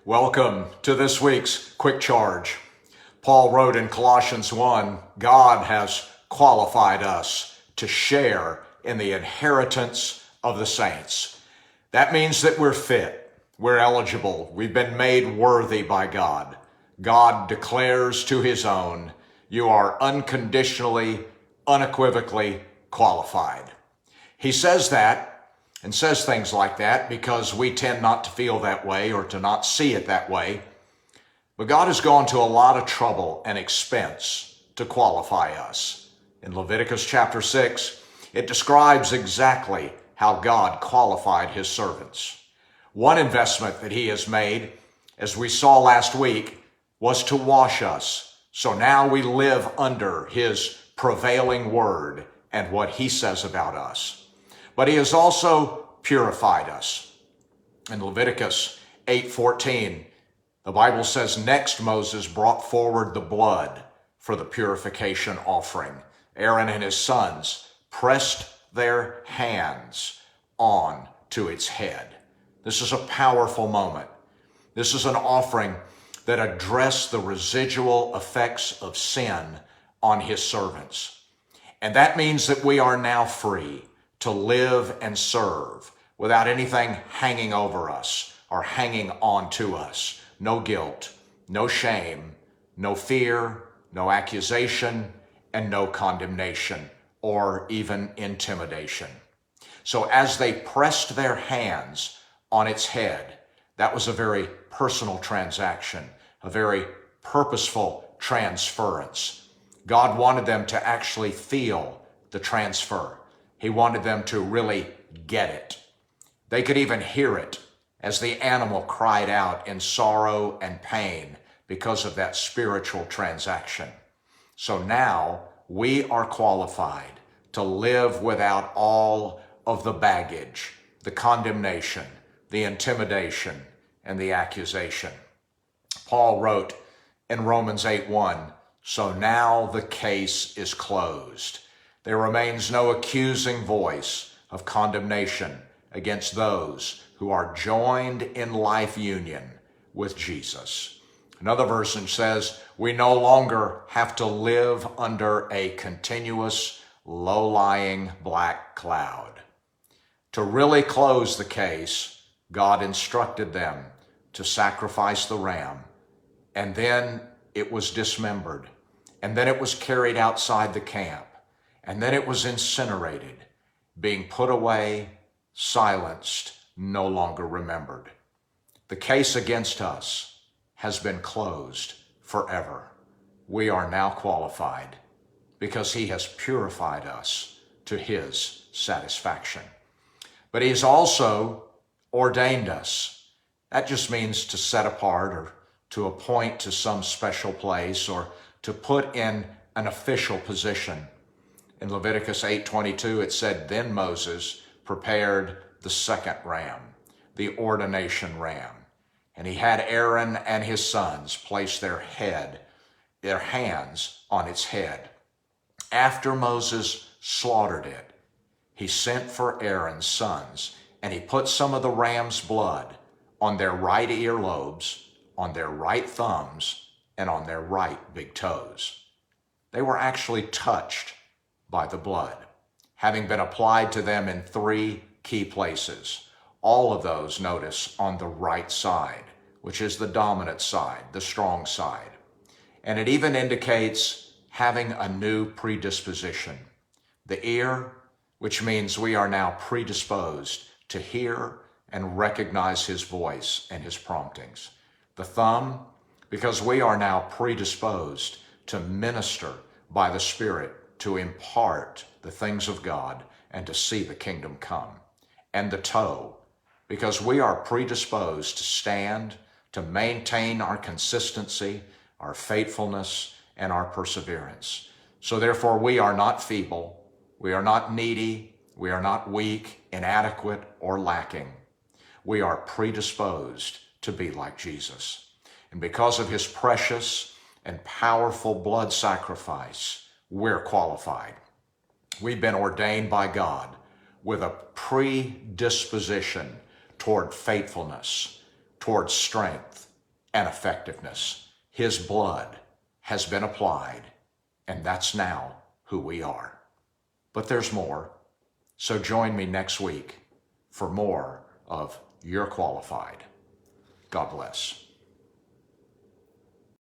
Welcome to this week's Quick Charge. Paul wrote in Colossians 1, God has qualified us to share in the inheritance of the saints. That means that we're fit, we're eligible, we've been made worthy by God. God declares to his own, you are unconditionally, unequivocally qualified. He says that and says things like that because we tend not to feel that way or to not see it that way. But God has gone to a lot of trouble and expense to qualify us. In Leviticus chapter 6, it describes exactly how God qualified his servants. One investment that he has made, as we saw last week, was to wash us. So now we live under his prevailing word and what he says about us. But he has also purified us. In Leviticus 8:14, the Bible says, next Moses brought forward the blood for the purification offering. Aaron and his sons pressed their hands on to its head. This is a powerful moment. This is an offering that addressed the residual effects of sin on his servants. And that means that we are now free to live and serve without anything hanging over us or hanging on to us. No guilt, no shame, no fear, no accusation, and no condemnation or even intimidation. So as they pressed their hands on its head, that was a very personal transaction, a very purposeful transference. God wanted them to actually feel the transfer. He wanted them to really get it. They could even hear it as the animal cried out in sorrow and pain because of that spiritual transaction. So now we are qualified to live without all of the baggage, the condemnation, the intimidation, and the accusation. Paul wrote in Romans 8:1, so now the case is closed. There remains no accusing voice of condemnation against those who are joined in life union with Jesus. Another version says, we no longer have to live under a continuous, low-lying black cloud. To really close the case, God instructed them to sacrifice the ram, and then it was dismembered, and then it was carried outside the camp. And then it was incinerated, being put away, silenced, no longer remembered. The case against us has been closed forever. We are now qualified because he has purified us to his satisfaction. But he has also ordained us. That just means to set apart or to appoint to some special place or to put in an official position. In Leviticus 8:22, it said, then Moses prepared the second ram, the ordination ram. And he had Aaron and his sons place their hands on its head. After Moses slaughtered it, he sent for Aaron's sons, and he put some of the ram's blood on their right earlobes, on their right thumbs, and on their right big toes. They were actually touched by the blood, having been applied to them in 3 key places. All of those, notice, on the right side, which is the dominant side, the strong side. And it even indicates having a new predisposition. The ear, which means we are now predisposed to hear and recognize his voice and his promptings. The thumb, because we are now predisposed to minister by the Spirit, to impart the things of God and to see the kingdom come. And the toe, because we are predisposed to stand, to maintain our consistency, our faithfulness, and our perseverance. So therefore we are not feeble, we are not needy, we are not weak, inadequate, or lacking. We are predisposed to be like Jesus. And because of his precious and powerful blood sacrifice, we're qualified. We've been ordained by God with a predisposition toward faithfulness, toward strength, and effectiveness. His blood has been applied, and that's now who we are. But there's more. So join me next week for more of You're Qualified. God bless.